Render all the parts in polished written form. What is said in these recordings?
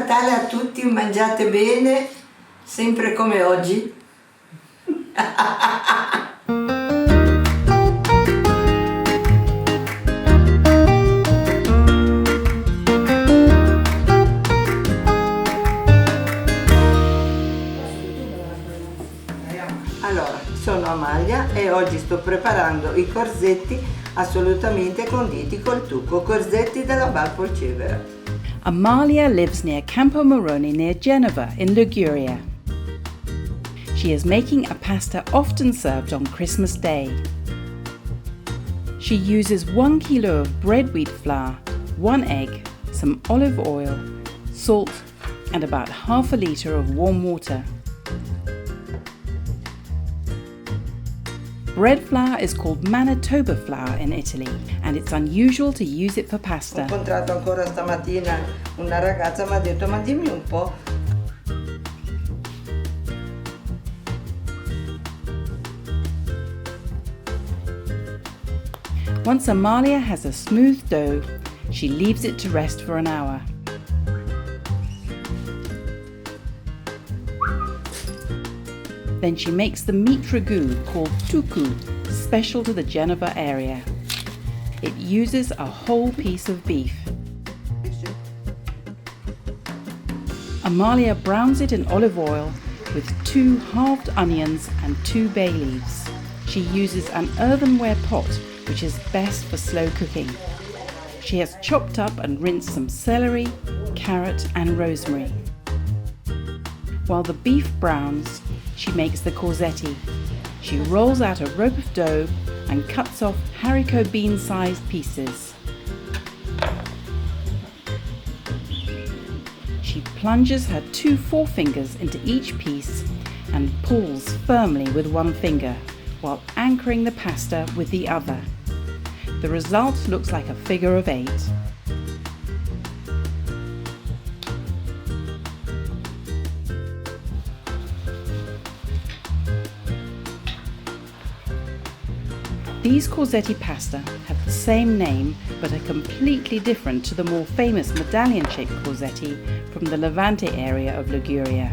Natale a tutti, mangiate bene, sempre come oggi. Allora, sono Amalia e oggi sto preparando i corsetti assolutamente conditi col tucco, corsetti della Val Polcevera. Amalia lives near Campo Moroni near Genova in Liguria. She is making a pasta often served on Christmas Day. She uses 1 kilo of bread wheat flour, 1 egg, some olive oil, salt and about half a litre of warm water. Bread flour is called Manitoba flour in Italy and it's unusual to use it for pasta. Ho incontrato ancora stamattina una ragazza, mi ha detto ma dimmi un po'. Once Amalia has a smooth dough, she leaves it to rest for an hour. Then she makes the meat ragu called Tuccu, special to the Genova area. It uses a whole piece of beef. Amalia browns it in olive oil with 2 halved onions and 2 bay leaves. She uses an earthenware pot, which is best for slow cooking. She has chopped up and rinsed some celery, carrot and rosemary. While the beef browns, she makes the corzetti. She rolls out a rope of dough and cuts off haricot bean-sized pieces. She plunges her 2 forefingers into each piece and pulls firmly with one finger while anchoring the pasta with the other. The result looks like a figure of 8. These corzetti pasta have the same name but are completely different to the more famous medallion-shaped corzetti from the Levante area of Liguria.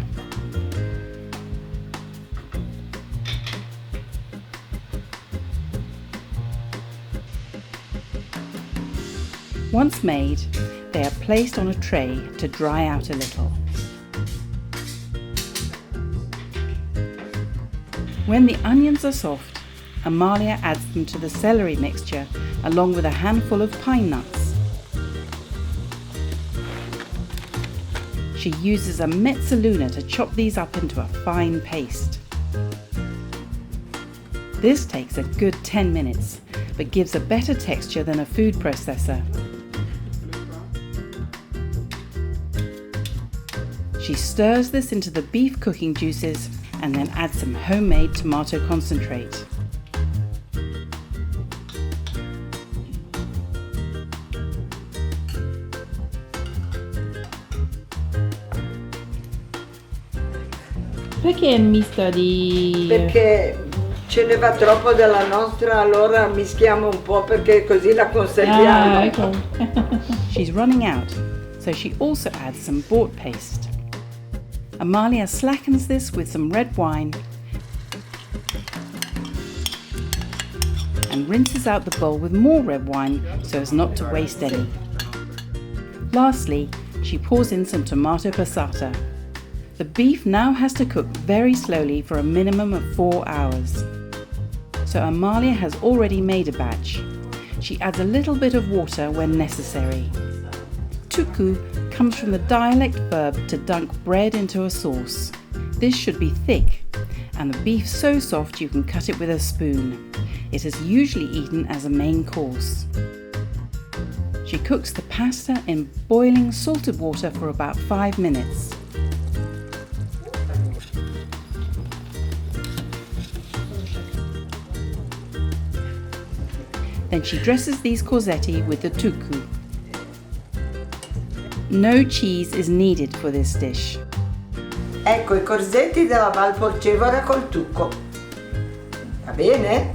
Once made, they are placed on a tray to dry out a little. When the onions are soft, Amalia adds them to the celery mixture along with a handful of pine nuts. She uses a mezzaluna to chop these up into a fine paste. This takes a good 10 minutes, but gives a better texture than a food processor. She stirs this into the beef cooking juices and then adds some homemade tomato concentrate. Perché è misto di... Perché ce ne va troppo della nostra, allora mischiamo un po' perché così la conserviamo. Ah, ecco. She's running out, so she also adds some bought paste. Amalia slackens this with some red wine and rinses out the bowl with more red wine so as not to waste any. Lastly, she pours in some tomato passata. The beef now has to cook very slowly for a minimum of 4 hours. So Amalia has already made a batch. She adds a little bit of water when necessary. Tuccu comes from the dialect verb to dunk bread into a sauce. This should be thick, and the beef so soft you can cut it with a spoon. It is usually eaten as a main course. She cooks the pasta in boiling salted water for about 5 minutes. Then she dresses these corzetti with the tuccu. No cheese is needed for this dish. Ecco i corsetti della Val Polcevera col tucco. Va bene?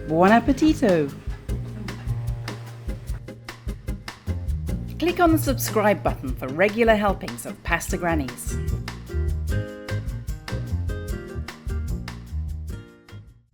Buon appetito! Click on the subscribe button for regular helpings of Pasta Grannies.